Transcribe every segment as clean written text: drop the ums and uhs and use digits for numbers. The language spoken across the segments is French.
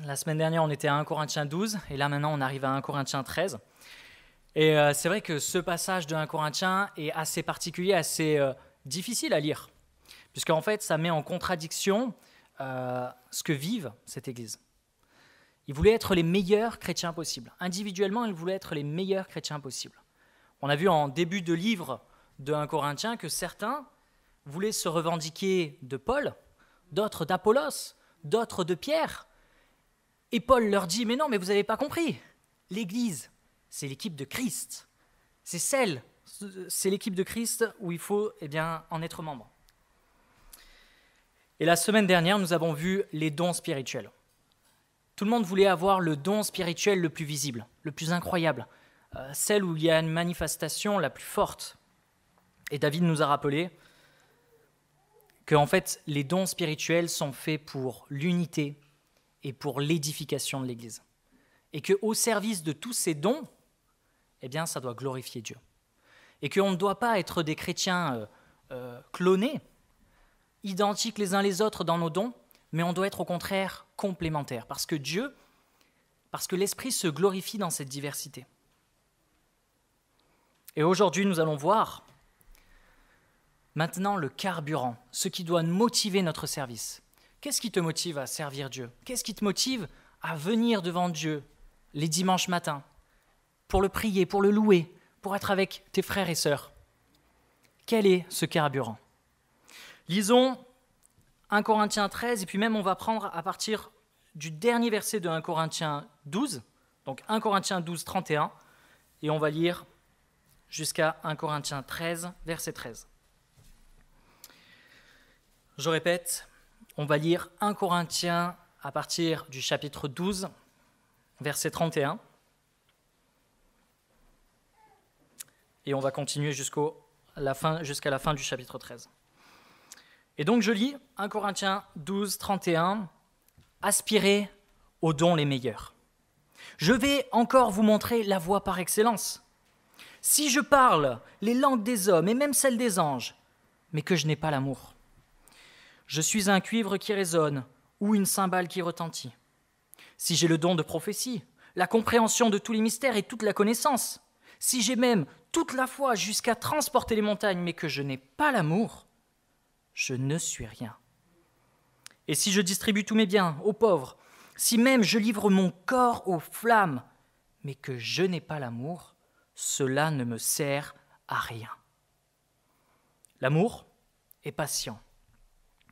La semaine dernière, on était à 1 Corinthiens 12, et là maintenant, on arrive à 1 Corinthiens 13. Et c'est vrai que ce passage de 1 Corinthiens est assez particulier, assez difficile à lire, puisqu'en fait, ça met en contradiction ce que vive cette Église. Ils voulaient être les meilleurs chrétiens possibles. Individuellement, ils voulaient être les meilleurs chrétiens possibles. On a vu en début de livre de 1 Corinthiens que certains voulaient se revendiquer de Paul, d'autres d'Apollos, d'autres de Pierre. Et Paul leur dit, mais non, mais vous n'avez pas compris. L'Église, c'est l'équipe de Christ. C'est l'équipe de Christ où il faut en être membre. Et la semaine dernière, nous avons vu les dons spirituels. Tout le monde voulait avoir le don spirituel le plus visible, le plus incroyable, celle où il y a une manifestation la plus forte. Et David nous a rappelé qu'en fait, les dons spirituels sont faits pour l'unité et pour l'édification de l'Église. Et qu'au service de tous ces dons, ça doit glorifier Dieu. Et qu'on ne doit pas être des chrétiens clonés, identiques les uns les autres dans nos dons, mais on doit être au contraire complémentaires, parce que l'Esprit se glorifie dans cette diversité. Et aujourd'hui, nous allons voir maintenant le carburant, ce qui doit motiver notre service. Qu'est-ce qui te motive à servir Dieu? Qu'est-ce qui te motive à venir devant Dieu les dimanches matins pour le prier, pour le louer, pour être avec tes frères et sœurs? Quel est ce carburant? Lisons 1 Corinthiens 13, et puis même on va prendre à partir du dernier verset de 1 Corinthiens 12, donc 1 Corinthiens 12, 31, et on va lire jusqu'à 1 Corinthiens 13, verset 13. Je répète, on va lire 1 Corinthiens à partir du chapitre 12, verset 31, et on va continuer jusqu'à la fin du chapitre 13. Et donc je lis 1 Corinthiens 12, 31, « Aspirez aux dons les meilleurs. Je vais encore vous montrer la voie par excellence. Si je parle les langues des hommes et même celles des anges, mais que je n'ai pas l'amour, je suis un cuivre qui résonne ou une cymbale qui retentit. Si j'ai le don de prophétie, la compréhension de tous les mystères et toute la connaissance, si j'ai même toute la foi jusqu'à transporter les montagnes, mais que je n'ai pas l'amour, je ne suis rien. Et si je distribue tous mes biens aux pauvres, si même je livre mon corps aux flammes, mais que je n'ai pas l'amour, cela ne me sert à rien. L'amour est patient.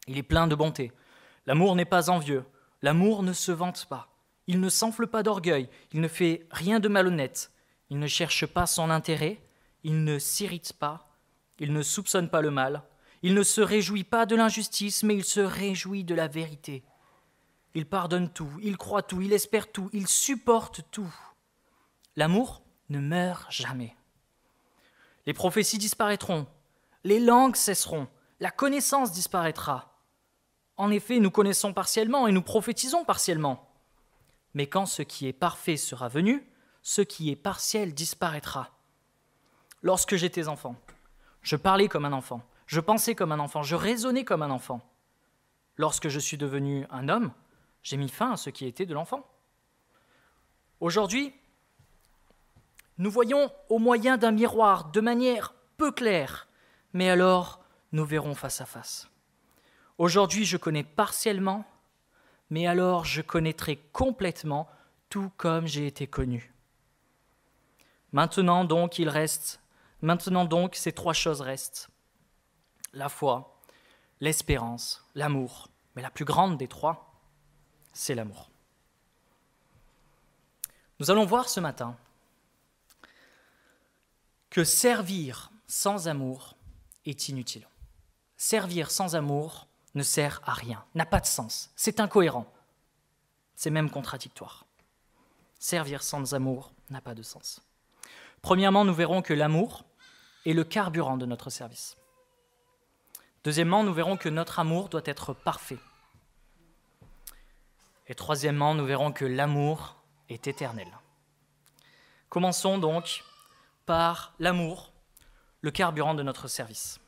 Il est plein de bonté. L'amour n'est pas envieux. L'amour ne se vante pas. Il ne s'enfle pas d'orgueil. Il ne fait rien de malhonnête. Il ne cherche pas son intérêt. Il ne s'irrite pas. Il ne soupçonne pas le mal. Il ne se réjouit pas de l'injustice, mais il se réjouit de la vérité. Il pardonne tout, il croit tout, il espère tout, il supporte tout. L'amour ne meurt jamais. Les prophéties disparaîtront, les langues cesseront, la connaissance disparaîtra. En effet, nous connaissons partiellement et nous prophétisons partiellement. Mais quand ce qui est parfait sera venu, ce qui est partiel disparaîtra. Lorsque j'étais enfant, je parlais comme un enfant. Je pensais comme un enfant, je raisonnais comme un enfant. Lorsque je suis devenu un homme, j'ai mis fin à ce qui était de l'enfant. Aujourd'hui, nous voyons au moyen d'un miroir de manière peu claire, mais alors nous verrons face à face. Aujourd'hui, je connais partiellement, mais alors je connaîtrai complètement, tout comme j'ai été connu. Maintenant donc, ces trois choses restent. La foi, l'espérance, l'amour. Mais la plus grande des trois, c'est l'amour. Nous allons voir ce matin que servir sans amour est inutile. Servir sans amour ne sert à rien, n'a pas de sens, c'est incohérent, c'est même contradictoire. Servir sans amour n'a pas de sens. Premièrement, nous verrons que l'amour est le carburant de notre service. Deuxièmement, nous verrons que notre amour doit être parfait. Et troisièmement, nous verrons que l'amour est éternel. Commençons donc par l'amour, le carburant de notre service.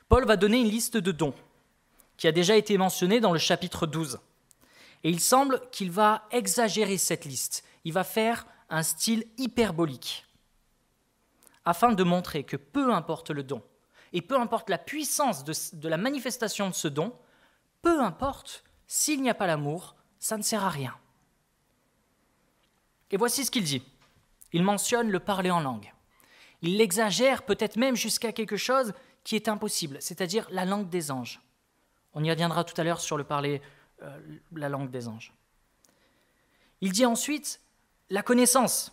Paul va donner une liste de dons qui a déjà été mentionnée dans le chapitre 12. Et il semble qu'il va exagérer cette liste. Il va faire un style hyperbolique, afin de montrer que peu importe le don, et peu importe la puissance de la manifestation de ce don, peu importe, s'il n'y a pas l'amour, ça ne sert à rien. Et voici ce qu'il dit. Il mentionne le parler en langue. Il l'exagère peut-être même jusqu'à quelque chose qui est impossible, c'est-à-dire la langue des anges. On y reviendra tout à l'heure sur le parler, la langue des anges. Il dit ensuite la connaissance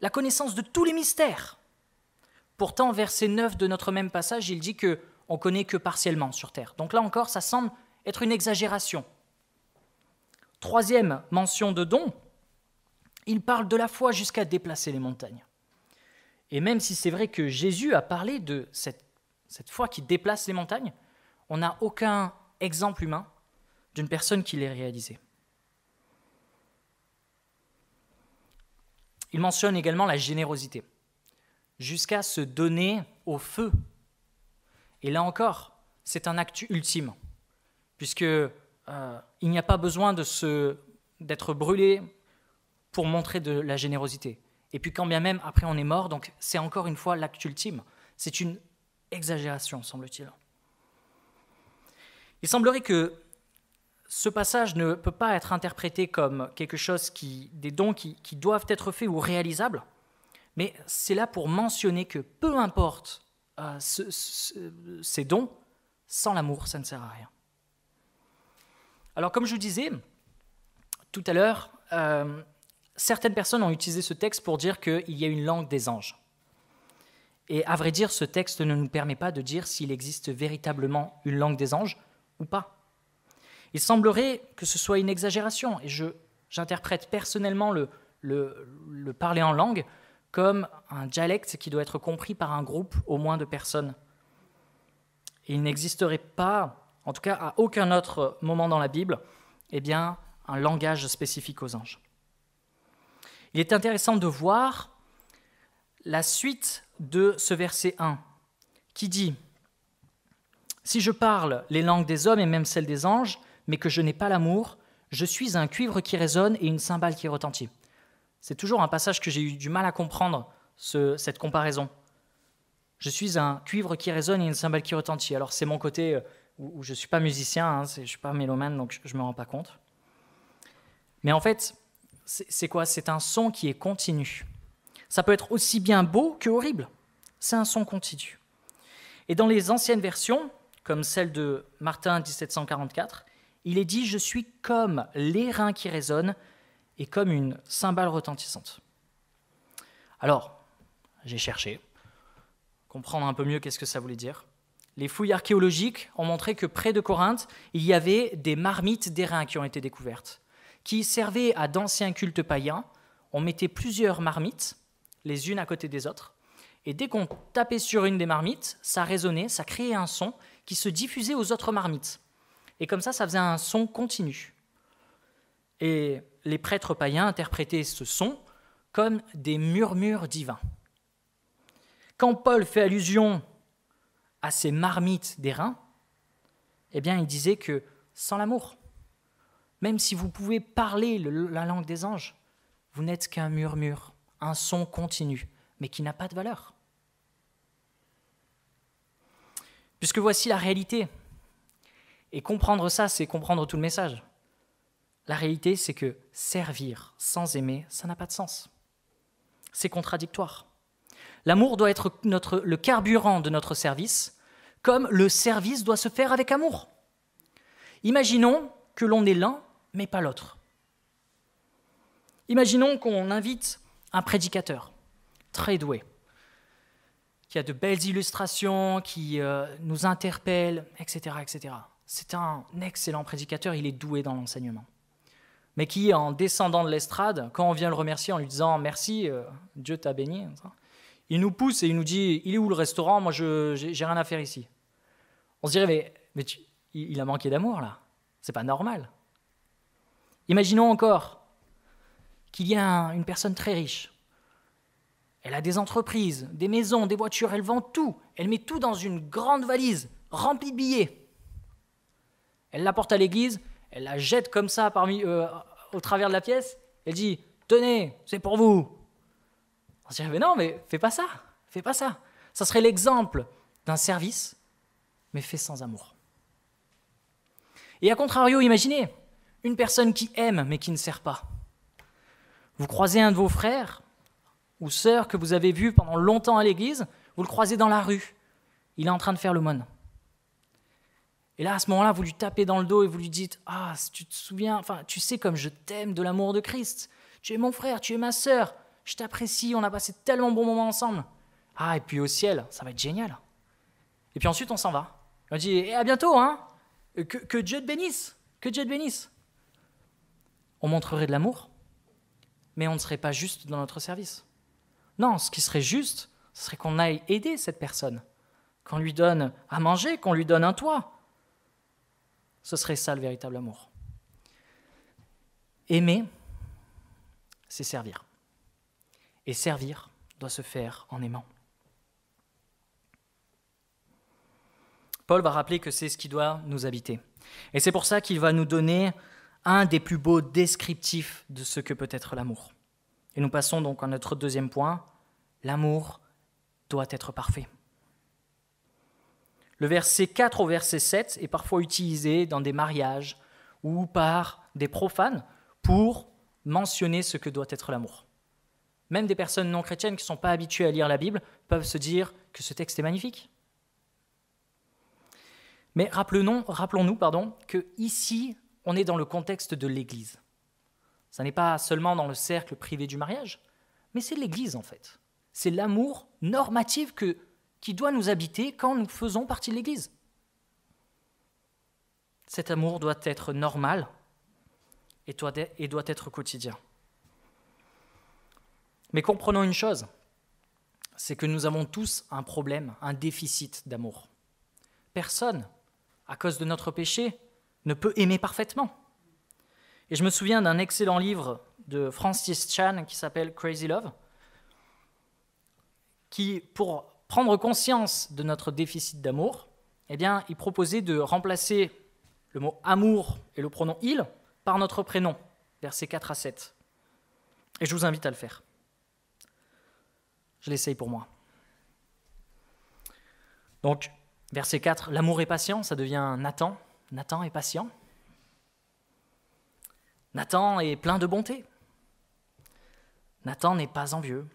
de tous les mystères. Pourtant, verset 9 de notre même passage, il dit qu'on ne connaît que partiellement sur terre. Donc là encore, ça semble être une exagération. Troisième mention de don, il parle de la foi jusqu'à déplacer les montagnes. Et même si c'est vrai que Jésus a parlé de cette foi qui déplace les montagnes, on n'a aucun exemple humain d'une personne qui l'ait réalisé. Il mentionne également la générosité, jusqu'à se donner au feu. Et là encore, c'est un acte ultime, puisque il n'y a pas besoin d'être brûlé pour montrer de la générosité. Et puis quand bien même, après on est mort, donc c'est encore une fois l'acte ultime. C'est une exagération, semble-t-il. Il semblerait que ce passage ne peut pas être interprété comme quelque chose des dons qui doivent être faits ou réalisables, mais c'est là pour mentionner que peu importe ces dons, sans l'amour, ça ne sert à rien. Alors comme je vous disais tout à l'heure, certaines personnes ont utilisé ce texte pour dire qu'il y a une langue des anges. Et à vrai dire, ce texte ne nous permet pas de dire s'il existe véritablement une langue des anges ou pas. Il semblerait que ce soit une exagération, et j'interprète personnellement le parler en langue comme un dialecte qui doit être compris par un groupe au moins de personnes. Et il n'existerait pas, en tout cas à aucun autre moment dans la Bible, un langage spécifique aux anges. Il est intéressant de voir la suite de ce verset 1, qui dit « Si je parle les langues des hommes et même celles des anges, mais que je n'ai pas l'amour, je suis un cuivre qui résonne et une cymbale qui retentit. » C'est toujours un passage que j'ai eu du mal à comprendre, cette comparaison. Je suis un cuivre qui résonne et une cymbale qui retentit. Alors c'est mon côté où je ne suis pas musicien, je ne suis pas mélomane, donc je ne me rends pas compte. Mais en fait, c'est quoi ? C'est un son qui est continu. Ça peut être aussi bien beau que horrible. C'est un son continu. Et dans les anciennes versions, comme celle de Martin 1744, il est dit « Je suis comme l'airain qui résonne et comme une cymbale retentissante. » Alors, j'ai cherché, comprendre un peu mieux qu'est-ce que ça voulait dire. Les fouilles archéologiques ont montré que près de Corinthe, il y avait des marmites d'airain qui ont été découvertes, qui servaient à d'anciens cultes païens. On mettait plusieurs marmites, les unes à côté des autres, et dès qu'on tapait sur une des marmites, ça résonnait, ça créait un son qui se diffusait aux autres marmites. Et comme ça faisait un son continu. Et les prêtres païens interprétaient ce son comme des murmures divins. Quand Paul fait allusion à ces marmites d'airain, il disait que sans l'amour, même si vous pouvez parler la langue des anges, vous n'êtes qu'un murmure, un son continu, mais qui n'a pas de valeur. Puisque voici la réalité. Et comprendre ça, c'est comprendre tout le message. La réalité, c'est que servir sans aimer, ça n'a pas de sens. C'est contradictoire. L'amour doit être le carburant de notre service, comme le service doit se faire avec amour. Imaginons que l'on est l'un, mais pas l'autre. Imaginons qu'on invite un prédicateur très doué, qui a de belles illustrations, qui nous interpelle, etc., etc. C'est un excellent prédicateur, il est doué dans l'enseignement. Mais qui, en descendant de l'estrade, quand on vient le remercier en lui disant « Merci, Dieu t'a béni », il nous pousse et il nous dit « Il est où le restaurant ? Moi, j'ai rien à faire ici. » On se dirait « Mais il a manqué d'amour, là. C'est pas normal. » Imaginons encore qu'il y a une personne très riche. Elle a des entreprises, des maisons, des voitures, elle vend tout. Elle met tout dans une grande valise remplie de billets. Elle l'apporte à l'église, elle la jette comme ça au travers de la pièce, elle dit « Tenez, c'est pour vous !» On se dirait « Mais non, mais fais pas ça, fais pas ça !» Ça serait l'exemple d'un service, mais fait sans amour. Et à contrario, imaginez une personne qui aime, mais qui ne sert pas. Vous croisez un de vos frères ou sœurs que vous avez vu pendant longtemps à l'église, vous le croisez dans la rue, il est en train de faire l'aumône. Et là, à ce moment-là, vous lui tapez dans le dos et vous lui dites « Ah, tu te souviens, enfin, tu sais comme je t'aime de l'amour de Christ. Tu es mon frère, tu es ma sœur, je t'apprécie, on a passé tellement bon moments ensemble. Ah, et puis au ciel, ça va être génial. » Et puis ensuite, on s'en va. On dit « à bientôt, hein, que Dieu te bénisse, que Dieu te bénisse. » On montrerait de l'amour, mais on ne serait pas juste dans notre service. Non, ce qui serait juste, ce serait qu'on aille aider cette personne, qu'on lui donne à manger, qu'on lui donne un toit. Ce serait ça le véritable amour. Aimer, c'est servir. Et servir doit se faire en aimant. Paul va rappeler que c'est ce qui doit nous habiter. Et c'est pour ça qu'il va nous donner un des plus beaux descriptifs de ce que peut être l'amour. Et nous passons donc à notre deuxième point. L'amour doit être parfait. Le verset 4 au verset 7 est parfois utilisé dans des mariages ou par des profanes pour mentionner ce que doit être l'amour. Même des personnes non chrétiennes qui ne sont pas habituées à lire la Bible peuvent se dire que ce texte est magnifique. Mais rappelons-nous que ici, on est dans le contexte de l'Église. Ça n'est pas seulement dans le cercle privé du mariage, mais c'est l'Église en fait. C'est l'amour normatif qui doit nous habiter quand nous faisons partie de l'Église. Cet amour doit être normal et doit être quotidien. Mais comprenons une chose, c'est que nous avons tous un problème, un déficit d'amour. Personne, à cause de notre péché, ne peut aimer parfaitement. Et je me souviens d'un excellent livre de Francis Chan qui s'appelle Crazy Love, qui, pour prendre conscience de notre déficit d'amour, eh bien, il proposait de remplacer le mot amour et le pronom il par notre prénom, versets 4 à 7. Et je vous invite à le faire. Je l'essaye pour moi. Donc, verset 4, l'amour est patient, ça devient Nathan. Nathan est patient. Nathan est plein de bonté. Nathan n'est pas envieux.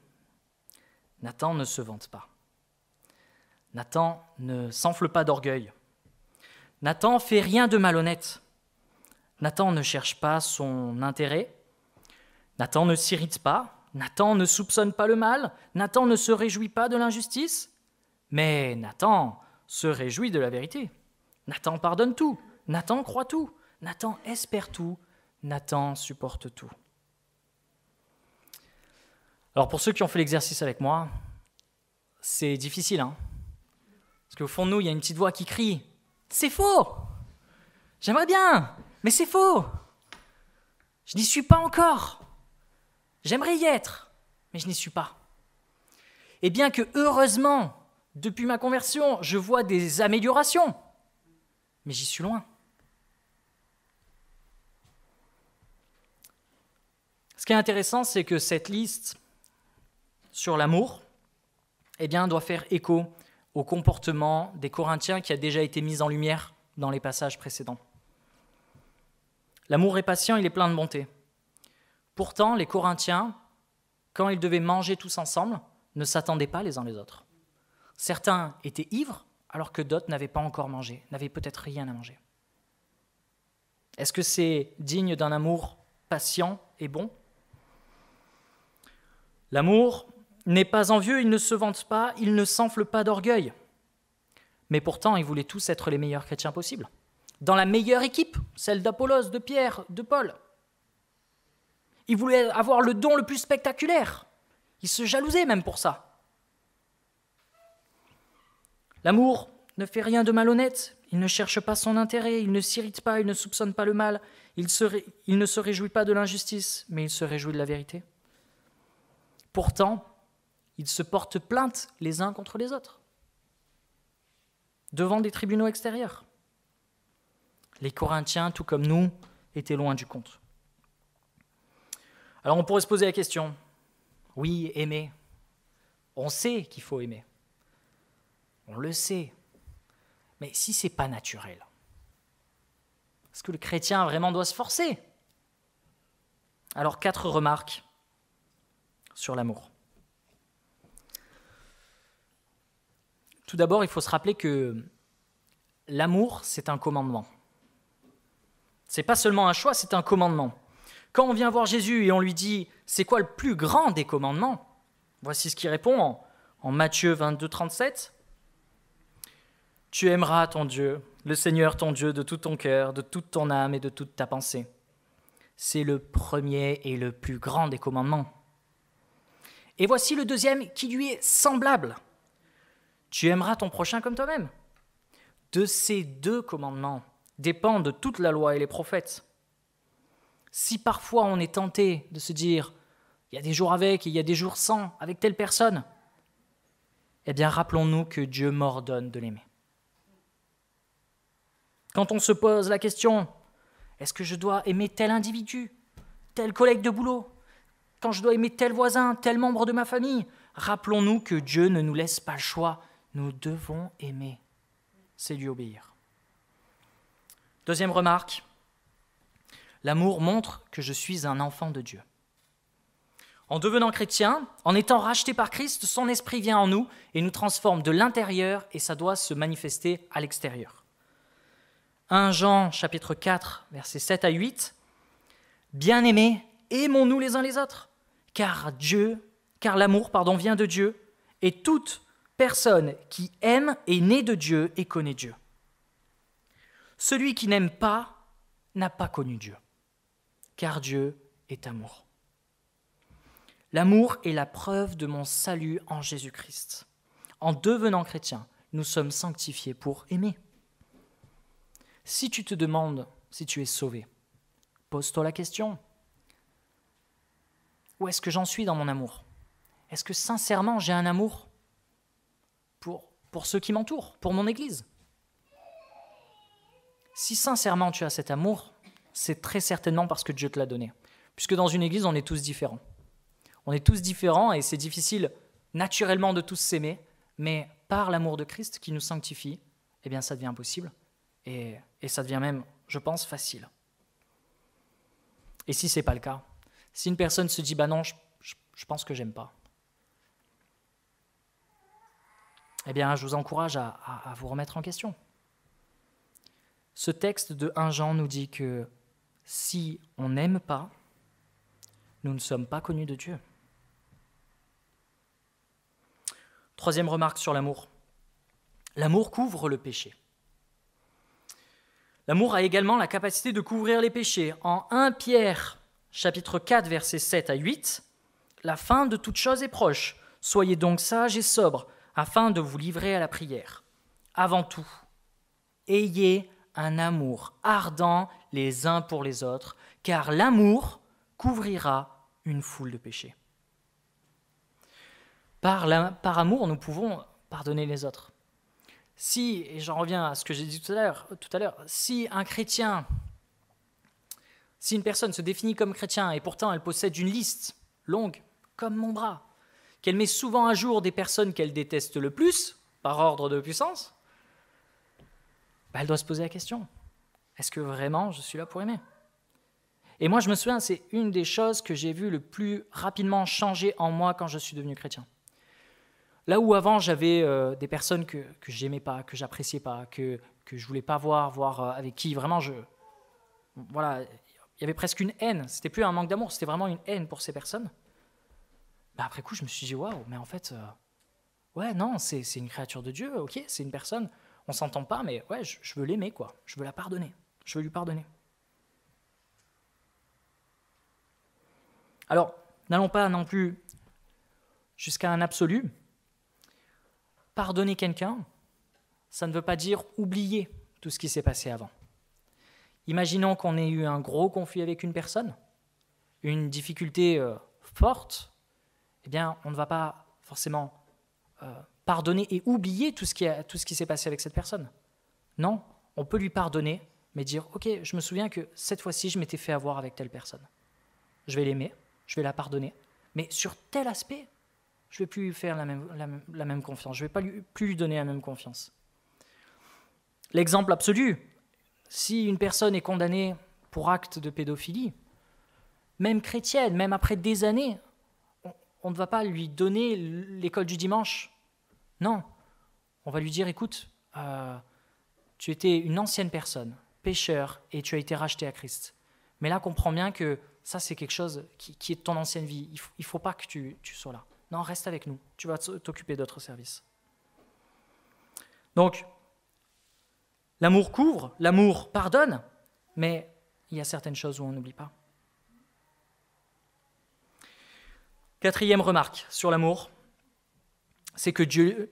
Nathan ne se vante pas. Nathan ne s'enfle pas d'orgueil. Nathan fait rien de malhonnête. Nathan ne cherche pas son intérêt. Nathan ne s'irrite pas. Nathan ne soupçonne pas le mal. Nathan ne se réjouit pas de l'injustice. Mais Nathan se réjouit de la vérité. Nathan pardonne tout. Nathan croit tout. Nathan espère tout. Nathan supporte tout. Alors pour ceux qui ont fait l'exercice avec moi, c'est difficile, hein ? Parce qu'au fond de nous, il y a une petite voix qui crie « C'est faux ! J'aimerais bien, mais c'est faux ! Je n'y suis pas encore ! J'aimerais y être, mais je n'y suis pas. » Et bien que, heureusement, depuis ma conversion, je vois des améliorations, mais j'y suis loin. Ce qui est intéressant, c'est que cette liste sur l'amour, eh bien, doit faire écho au comportement des Corinthiens qui a déjà été mis en lumière dans les passages précédents. L'amour est patient, il est plein de bonté. Pourtant, les Corinthiens, quand ils devaient manger tous ensemble, ne s'attendaient pas les uns les autres. Certains étaient ivres, alors que d'autres n'avaient pas encore mangé, n'avaient peut-être rien à manger. Est-ce que c'est digne d'un amour patient et bon ? L'amour n'est pas envieux, il ne se vante pas, il ne s'enfle pas d'orgueil. Mais pourtant, ils voulaient tous être les meilleurs chrétiens possibles. Dans la meilleure équipe, celle d'Apollos, de Pierre, de Paul. Ils voulaient avoir le don le plus spectaculaire. Ils se jalousaient même pour ça. L'amour ne fait rien de malhonnête, il ne cherche pas son intérêt, il ne s'irrite pas, il ne soupçonne pas le mal, il ne se réjouit pas de l'injustice, mais il se réjouit de la vérité. Pourtant, ils se portent plainte les uns contre les autres, devant des tribunaux extérieurs. Les Corinthiens, tout comme nous, étaient loin du compte. Alors on pourrait se poser la question, oui, aimer. On sait qu'il faut aimer. On le sait. Mais si ce n'est pas naturel, est-ce que le chrétien vraiment doit se forcer? Alors 4 remarques sur l'amour. Tout d'abord, il faut se rappeler que l'amour, c'est un commandement. Ce n'est pas seulement un choix, c'est un commandement. Quand on vient voir Jésus et on lui dit « C'est quoi le plus grand des commandements ?» Voici ce qu'il répond en Matthieu 22, 37. « Tu aimeras ton Dieu, le Seigneur ton Dieu, de tout ton cœur, de toute ton âme et de toute ta pensée. » C'est le premier et le plus grand des commandements. Et voici le deuxième qui lui est semblable. « Tu aimeras ton prochain comme toi-même. » De ces 2 commandements dépendent toute la loi et les prophètes. Si parfois on est tenté de se dire « il y a des jours avec et il y a des jours sans, avec telle personne », eh bien rappelons-nous que Dieu m'ordonne de l'aimer. Quand on se pose la question « est-ce que je dois aimer tel individu, tel collègue de boulot, quand je dois aimer tel voisin, tel membre de ma famille ?» Rappelons-nous que Dieu ne nous laisse pas le choix, nous devons aimer. C'est lui obéir. Deuxième remarque, l'amour montre que je suis un enfant de Dieu. En devenant chrétien, en étant racheté par Christ, son esprit vient en nous et nous transforme de l'intérieur et ça doit se manifester à l'extérieur. 1 Jean chapitre 4, versets 7 à 8. « Bien-aimés, aimons-nous les uns les autres, car l'amour vient de Dieu, et toute personne qui aime est née de Dieu et connaît Dieu. Celui qui n'aime pas n'a pas connu Dieu, car Dieu est amour. L'amour est la preuve de mon salut en Jésus-Christ. En devenant chrétien, nous sommes sanctifiés pour aimer. Si tu te demandes si tu es sauvé, pose-toi la question. Où est-ce que j'en suis dans mon amour? Est-ce que sincèrement j'ai un amour pour ceux qui m'entourent, pour mon Église? Si sincèrement tu as cet amour, c'est très certainement parce que Dieu te l'a donné. Puisque dans une Église, on est tous différents. On est tous différents et c'est difficile naturellement de tous s'aimer, mais par l'amour de Christ qui nous sanctifie, eh bien ça devient possible et ça devient même, je pense, facile. Et si ce n'est pas le cas, si une personne se dit « bah non, je pense que j'aime pas », eh bien je vous encourage à vous remettre en question. Ce texte de 1 Jean nous dit que si on n'aime pas, nous ne sommes pas connus de Dieu. Troisième remarque sur l'amour. L'amour couvre le péché. L'amour a également la capacité de couvrir les péchés. En 1 Pierre, chapitre 4, versets 7 à 8, « La fin de toute chose est proche. Soyez donc sages et sobres, afin de vous livrer à la prière. Avant tout, ayez un amour ardent les uns pour les autres, car l'amour couvrira une foule de péchés. » Par amour, nous pouvons pardonner les autres. Si, et j'en reviens à ce que j'ai dit tout à l'heure, si une personne se définit comme chrétien et pourtant elle possède une liste longue, comme mon bras, qu'elle met souvent à jour des personnes qu'elle déteste le plus, par ordre de puissance, elle doit se poser la question, est-ce que vraiment je suis là pour aimer? Et moi je me souviens, c'est une des choses que j'ai vu le plus rapidement changer en moi quand je suis devenu chrétien. Là où avant j'avais des personnes que j'aimais pas, que j'appréciais pas, que je voulais pas voir avec qui vraiment voilà, il y avait presque une haine. C'était plus un manque d'amour, c'était vraiment une haine pour ces personnes. Après coup, je me suis dit waouh, mais en fait, ouais, non, c'est une créature de Dieu, ok, c'est une personne. On s'entend pas, mais ouais, je veux l'aimer quoi. Je veux la pardonner. Je veux lui pardonner. Alors, n'allons pas non plus jusqu'à un absolu. Pardonner quelqu'un, ça ne veut pas dire oublier tout ce qui s'est passé avant. Imaginons qu'on ait eu un gros conflit avec une personne, une difficulté forte, eh bien, on ne va pas forcément pardonner et oublier tout ce qui s'est passé avec cette personne. Non, on peut lui pardonner, mais dire, ok, je me souviens que cette fois-ci, je m'étais fait avoir avec telle personne. Je vais l'aimer, je vais la pardonner, mais sur tel aspect, je ne vais plus lui faire la même confiance, je ne vais plus lui donner la même confiance. L'exemple absolu, si une personne est condamnée pour acte de pédophilie, même chrétienne, même après des années, on ne va pas lui donner l'école du dimanche. Non, on va lui dire, écoute, tu étais une ancienne personne, pécheur, et tu as été racheté à Christ. Mais là, comprends bien que ça, c'est quelque chose qui est de ton ancienne vie. Il ne faut pas que tu sois là. Non, reste avec nous. Tu vas t'occuper d'autres services. Donc, l'amour couvre, l'amour pardonne, mais il y a certaines choses où on n'oublie pas. Quatrième remarque sur l'amour, c'est que Dieu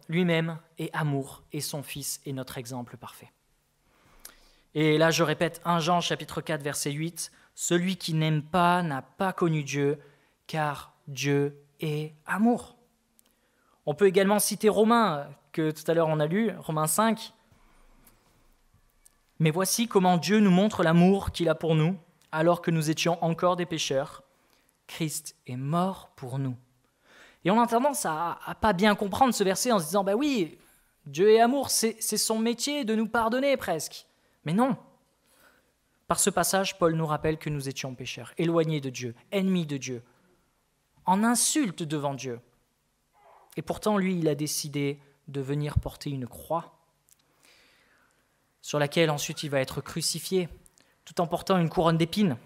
lui-même est amour et son Fils est notre exemple parfait. Et là, je répète 1 Jean chapitre 4, verset 8, « Celui qui n'aime pas n'a pas connu Dieu, car Dieu est amour. » On peut également citer Romains, que tout à l'heure on a lu, Romains 5. « Mais voici comment Dieu nous montre l'amour qu'il a pour nous, alors que nous étions encore des pécheurs. Christ est mort pour nous. » Et on a tendance à pas bien comprendre ce verset en se disant, bah oui, Dieu est amour, c'est son métier de nous pardonner presque. Mais non. Par ce passage, Paul nous rappelle que nous étions pécheurs, éloignés de Dieu, ennemis de Dieu, en insulte devant Dieu. Et pourtant, lui, il a décidé de venir porter une croix sur laquelle ensuite il va être crucifié, tout en portant une couronne d'épines.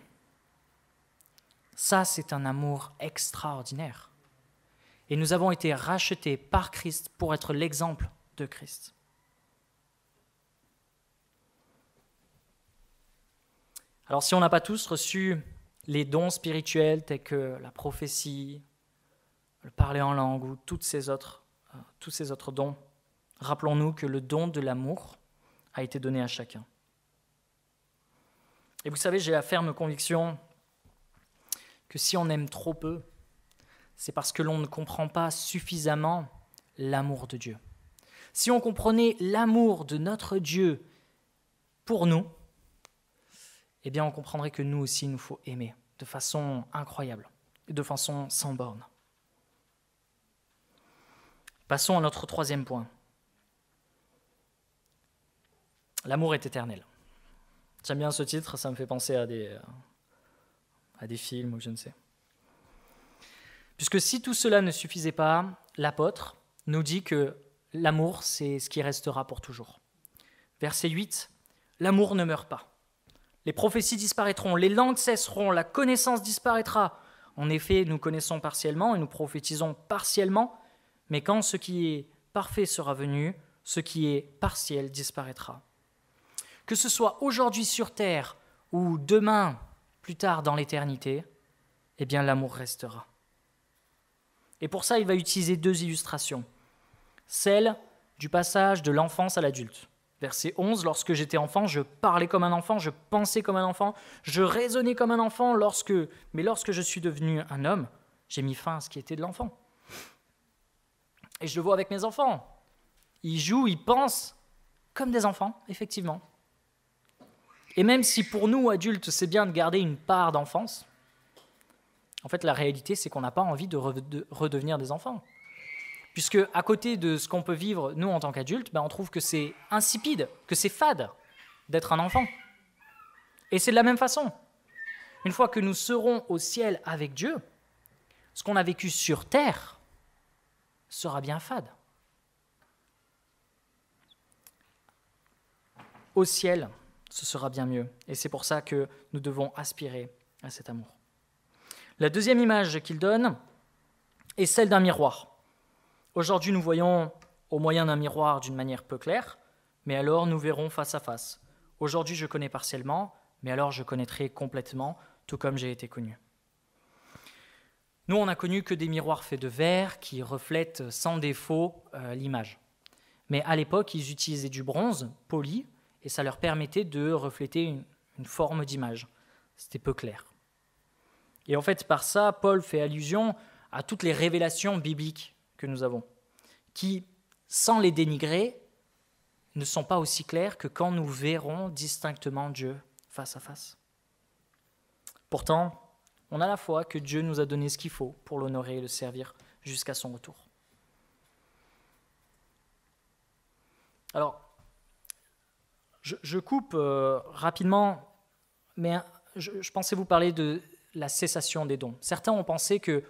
Ça, c'est un amour extraordinaire. Et nous avons été rachetés par Christ pour être l'exemple de Christ. Alors, si on n'a pas tous reçu les dons spirituels tels que la prophétie, le parler en langue ou tous ces autres dons, rappelons-nous que le don de l'amour a été donné à chacun. Et vous savez, j'ai la ferme conviction que si on aime trop peu, c'est parce que l'on ne comprend pas suffisamment l'amour de Dieu. Si on comprenait l'amour de notre Dieu pour nous, eh bien on comprendrait que nous aussi, il nous faut aimer de façon incroyable, de façon sans borne. Passons à notre troisième point. L'amour est éternel. J'aime bien ce titre, ça me fait penser à des films ou je ne sais. Puisque si tout cela ne suffisait pas, l'apôtre nous dit que l'amour, c'est ce qui restera pour toujours. Verset 8, « L'amour ne meurt pas. Les prophéties disparaîtront, les langues cesseront, la connaissance disparaîtra. En effet, nous connaissons partiellement et nous prophétisons partiellement, mais quand ce qui est parfait sera venu, ce qui est partiel disparaîtra. Que ce soit aujourd'hui sur terre ou demain, plus tard dans l'éternité, eh bien l'amour restera. » Et pour ça, il va utiliser 2 illustrations. Celle du passage de l'enfance à l'adulte. Verset 11, « Lorsque j'étais enfant, je parlais comme un enfant, je pensais comme un enfant, je raisonnais comme un enfant, mais lorsque je suis devenu un homme, j'ai mis fin à ce qui était de l'enfant. » Et je le vois avec mes enfants. Ils jouent, ils pensent comme des enfants, effectivement. Et même si pour nous, adultes, c'est bien de garder une part d'enfance, en fait, la réalité, c'est qu'on n'a pas envie de redevenir des enfants. Puisque à côté de ce qu'on peut vivre, nous, en tant qu'adultes, on trouve que c'est insipide, que c'est fade d'être un enfant. Et c'est de la même façon. Une fois que nous serons au ciel avec Dieu, ce qu'on a vécu sur terre sera bien fade. Au ciel, ce sera bien mieux. Et c'est pour ça que nous devons aspirer à cet amour. La deuxième image qu'il donne est celle d'un miroir. Aujourd'hui, nous voyons au moyen d'un miroir d'une manière peu claire, mais alors nous verrons face à face. Aujourd'hui, je connais partiellement, mais alors je connaîtrai complètement, tout comme j'ai été connu. Nous, on n'a connu que des miroirs faits de verre qui reflètent sans défaut l'image. Mais à l'époque, ils utilisaient du bronze poli et ça leur permettait de refléter une forme d'image. C'était peu clair. Et en fait, par ça, Paul fait allusion à toutes les révélations bibliques que nous avons, qui, sans les dénigrer, ne sont pas aussi claires que quand nous verrons distinctement Dieu face à face. Pourtant, on a la foi que Dieu nous a donné ce qu'il faut pour l'honorer et le servir jusqu'à son retour. Alors, je coupe rapidement, mais je pensais vous parler de la cessation des dons. Certains ont pensé que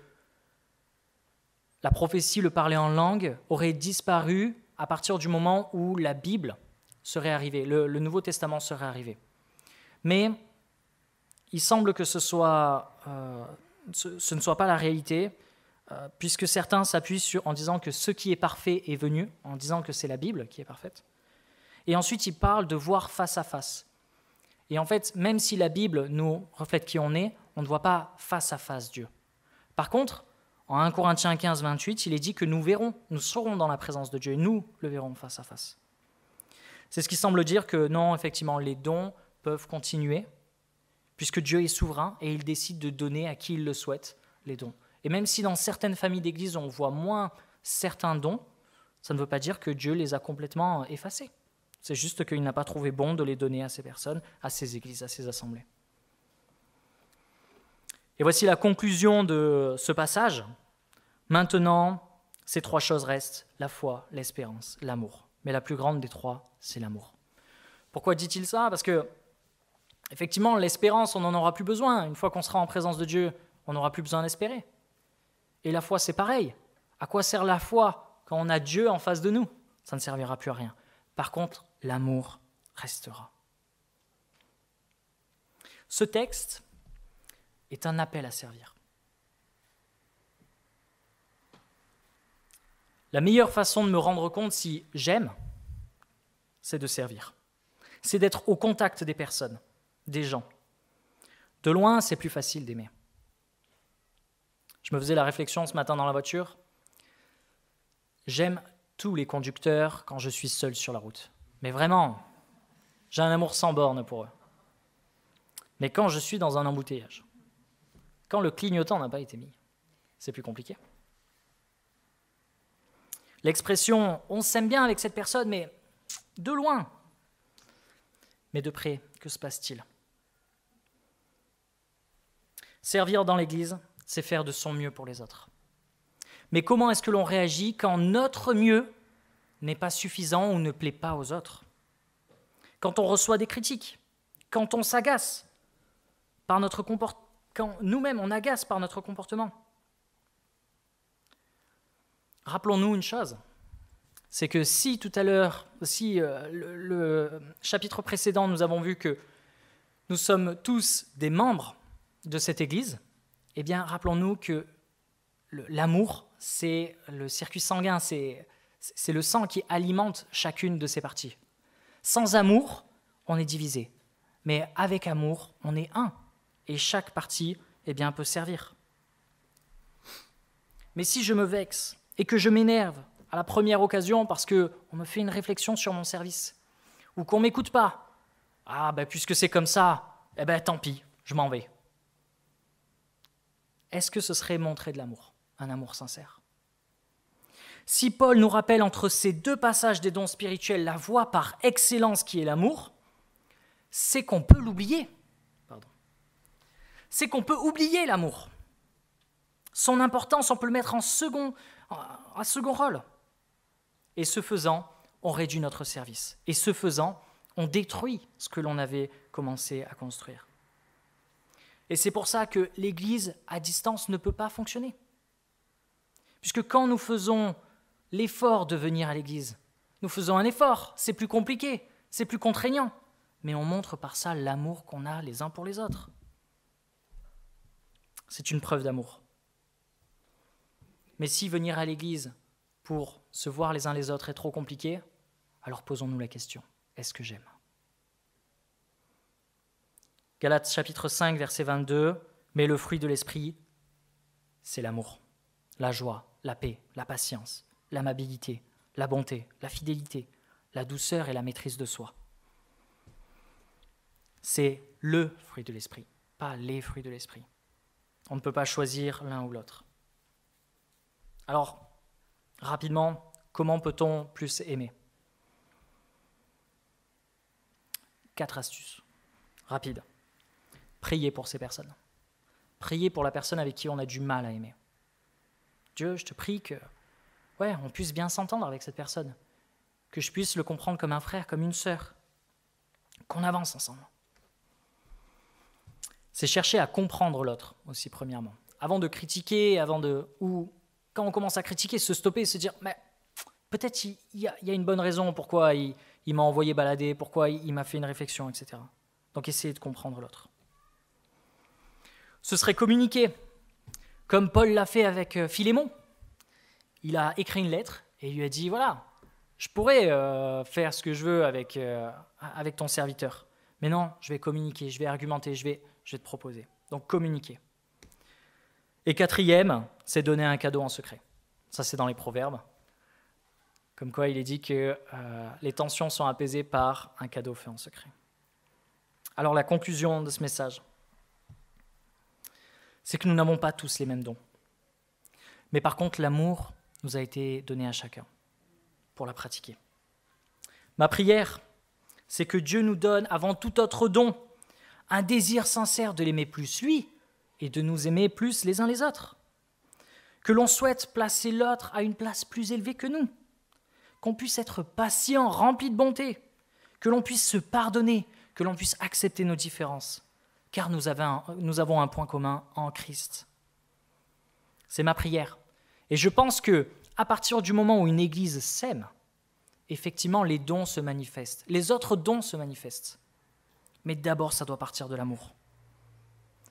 la prophétie, le parler en langue, aurait disparu à partir du moment où la Bible serait arrivée, le Nouveau Testament serait arrivé. Mais il semble que ce ne soit pas la réalité, puisque certains s'appuient en disant que ce qui est parfait est venu, en disant que c'est la Bible qui est parfaite. Et ensuite, ils parlent de voir face à face. Et en fait, même si la Bible nous reflète qui on est, on ne voit pas face à face Dieu. Par contre, en 1 Corinthiens 15, 28, il est dit que nous serons dans la présence de Dieu et nous le verrons face à face. C'est ce qui semble dire que non, effectivement, les dons peuvent continuer, puisque Dieu est souverain et il décide de donner à qui il le souhaite les dons. Et même si dans certaines familles d'église on voit moins certains dons, ça ne veut pas dire que Dieu les a complètement effacés. C'est juste qu'il n'a pas trouvé bon de les donner à ces personnes, à ces églises, à ces assemblées. Et voici la conclusion de ce passage. Maintenant, ces trois choses restent, la foi, l'espérance, l'amour. Mais la plus grande des trois, c'est l'amour. Pourquoi dit-il ça ? Parce que, effectivement, l'espérance, on n'en aura plus besoin. Une fois qu'on sera en présence de Dieu, on n'aura plus besoin d'espérer. Et la foi, c'est pareil. À quoi sert la foi quand on a Dieu en face de nous ? Ça ne servira plus à rien. Par contre, l'amour restera. Ce texte est un appel à servir. La meilleure façon de me rendre compte si j'aime, c'est de servir. C'est d'être au contact des personnes, des gens. De loin, c'est plus facile d'aimer. Je me faisais la réflexion ce matin dans la voiture. J'aime tous les conducteurs quand je suis seul sur la route. Mais vraiment, j'ai un amour sans borne pour eux. Mais quand je suis dans un embouteillage, quand le clignotant n'a pas été mis, c'est plus compliqué. L'expression « on s'aime bien avec cette personne, mais de loin ». Mais de près, que se passe-t-il ? Servir dans l'Église, c'est faire de son mieux pour les autres. Mais comment est-ce que l'on réagit quand notre mieux n'est pas suffisant ou ne plaît pas aux autres ? Quand on reçoit des critiques, quand on s'agace par notre comportement, quand nous-mêmes on agace par notre comportement. Rappelons-nous une chose, c'est que si tout à l'heure, le chapitre précédent, nous avons vu que nous sommes tous des membres de cette Église, eh bien rappelons-nous que l'amour, c'est le circuit sanguin, c'est le sang qui alimente chacune de ces parties. Sans amour, on est divisé, mais avec amour, on est un, et chaque partie peut servir. Mais si je me vexe et que je m'énerve à la première occasion parce qu'on me fait une réflexion sur mon service, ou qu'on ne m'écoute pas, puisque c'est comme ça, tant pis, je m'en vais. Est-ce que ce serait montrer de l'amour, un amour sincère ? Si Paul nous rappelle entre ces deux passages des dons spirituels la voie par excellence qui est l'amour, c'est qu'on peut l'oublier. C'est qu'on peut oublier l'amour. Son importance, on peut le mettre en second rôle. Et ce faisant, on réduit notre service. Et ce faisant, on détruit ce que l'on avait commencé à construire. Et c'est pour ça que l'Église à distance ne peut pas fonctionner. Puisque quand nous faisons l'effort de venir à l'Église, nous faisons un effort, c'est plus compliqué, c'est plus contraignant, mais on montre par ça l'amour qu'on a les uns pour les autres. C'est une preuve d'amour. Mais si venir à l'Église pour se voir les uns les autres est trop compliqué, alors posons-nous la question, est-ce que j'aime ? Galates chapitre 5, verset 22, « Mais le fruit de l'esprit, c'est l'amour, la joie, la paix, la patience, l'amabilité, la bonté, la fidélité, la douceur et la maîtrise de soi. » C'est le fruit de l'esprit, pas les fruits de l'esprit. On ne peut pas choisir l'un ou l'autre. Alors, rapidement, comment peut-on plus aimer ? 4 astuces rapides. Priez pour ces personnes. Priez pour la personne avec qui on a du mal à aimer. Dieu, je te prie que on puisse bien s'entendre avec cette personne, que je puisse le comprendre comme un frère, comme une sœur, qu'on avance ensemble. C'est chercher à comprendre l'autre aussi, premièrement. Avant de critiquer, ou quand on commence à critiquer, se stopper et se dire, mais peut-être il y a une bonne raison pourquoi il m'a envoyé balader, pourquoi il m'a fait une réflexion, etc. Donc essayez de comprendre l'autre. Ce serait communiquer, comme Paul l'a fait avec Philémon. Il a écrit une lettre et il lui a dit, voilà, je pourrais faire ce que je veux avec ton serviteur. Mais non, je vais communiquer, je vais argumenter, je vais te proposer. Donc communiquer. Et 4e, c'est donner un cadeau en secret. Ça, c'est dans les Proverbes. Comme quoi, il est dit que les tensions sont apaisées par un cadeau fait en secret. Alors, la conclusion de ce message, c'est que nous n'avons pas tous les mêmes dons. Mais par contre, l'amour nous a été donné à chacun pour la pratiquer. Ma prière, c'est que Dieu nous donne, avant tout autre don, un désir sincère de l'aimer plus, lui, et de nous aimer plus les uns les autres. Que l'on souhaite placer l'autre à une place plus élevée que nous. Qu'on puisse être patient, rempli de bonté. Que l'on puisse se pardonner, que l'on puisse accepter nos différences. Car nous avons un point commun en Christ. C'est ma prière. Et je pense que à partir du moment où une église s'aime, effectivement, les dons se manifestent. Les autres dons se manifestent. Mais d'abord, ça doit partir de l'amour.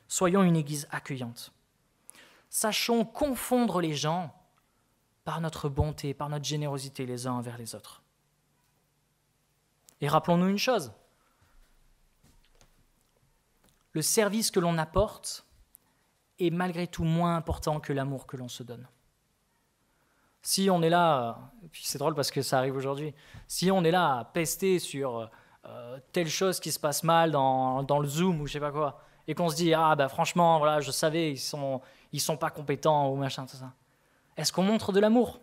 Soyons une église accueillante. Sachons confondre les gens par notre bonté, par notre générosité les uns envers les autres. Et rappelons-nous une chose. Le service que l'on apporte est malgré tout moins important que l'amour que l'on se donne. Si on est là, et puis c'est drôle parce que ça arrive aujourd'hui, si on est là à pester sur telle chose qui se passe mal dans le Zoom ou je sais pas quoi, et qu'on se dit franchement voilà, je savais ils sont pas compétents ou machin tout ça. Est-ce qu'on montre de l'amour?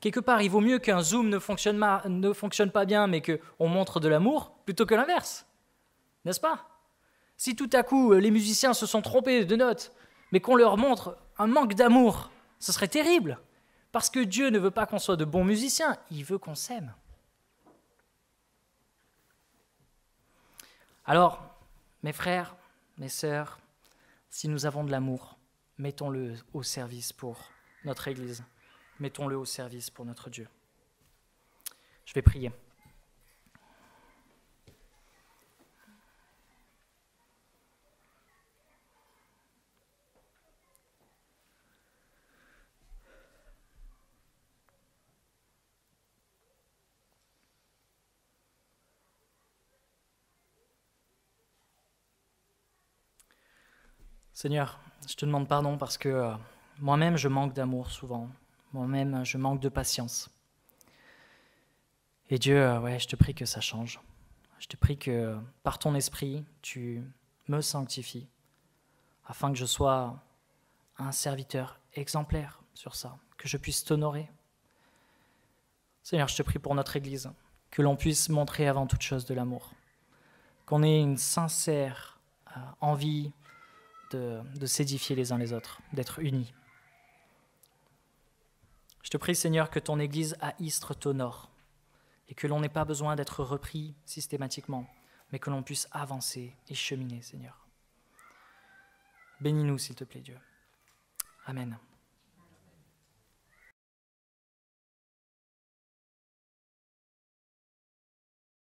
Quelque part, il vaut mieux qu'un Zoom ne fonctionne pas bien, mais qu'on montre de l'amour plutôt que l'inverse, n'est-ce pas? Si tout à coup les musiciens se sont trompés de notes, mais qu'on leur montre un manque d'amour, ce serait terrible. Parce que Dieu ne veut pas qu'on soit de bons musiciens, il veut qu'on s'aime. Alors, mes frères, mes sœurs, si nous avons de l'amour, mettons-le au service pour notre Église, mettons-le au service pour notre Dieu. Je vais prier. Seigneur, je te demande pardon parce que moi-même, je manque d'amour souvent. Moi-même, je manque de patience. Et Dieu, je te prie que ça change. Je te prie que par ton esprit, tu me sanctifies afin que je sois un serviteur exemplaire sur ça, que je puisse t'honorer. Seigneur, je te prie pour notre Église, que l'on puisse montrer avant toute chose de l'amour, qu'on ait une sincère envie de s'édifier les uns les autres, d'être unis. Je te prie, Seigneur, que ton Église à Istres t'honore et que l'on n'ait pas besoin d'être repris systématiquement, mais que l'on puisse avancer et cheminer, Seigneur. Bénis-nous, s'il te plaît, Dieu. Amen.